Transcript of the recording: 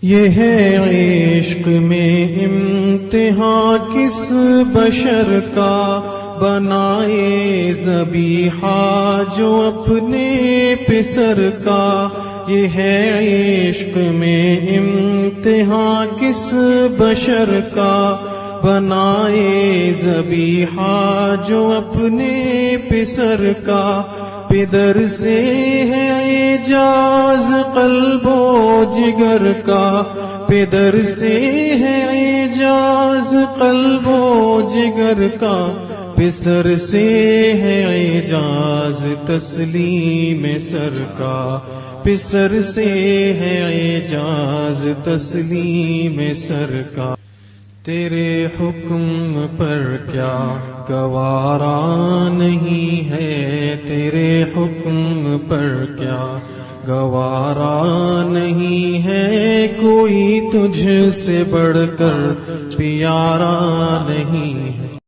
یہ ہے عشق میں امتحان کس بشر کا، بنائے ذبیحہ جو اپنے پسر کا۔ یہ ہے عشق میں امتحان کس بشر کا، بنائے ذبیحہ جو اپنے پسر کا۔ پدر سے ہے اعجاز قلب و جگر کا، پدر سے ہے اعجاز قلب و جگر کا۔ پسر سے ہے اعجاز تسلیم سر کا، پسر سے ہے اعجاز تسلیم سر کا۔ تیرے حکم پر کیا گوارا نہیں ہے، تیرے حکم پر کیا گوارا نہیں ہے، کوئی تجھ سے بڑھ کر پیارا نہیں ہے۔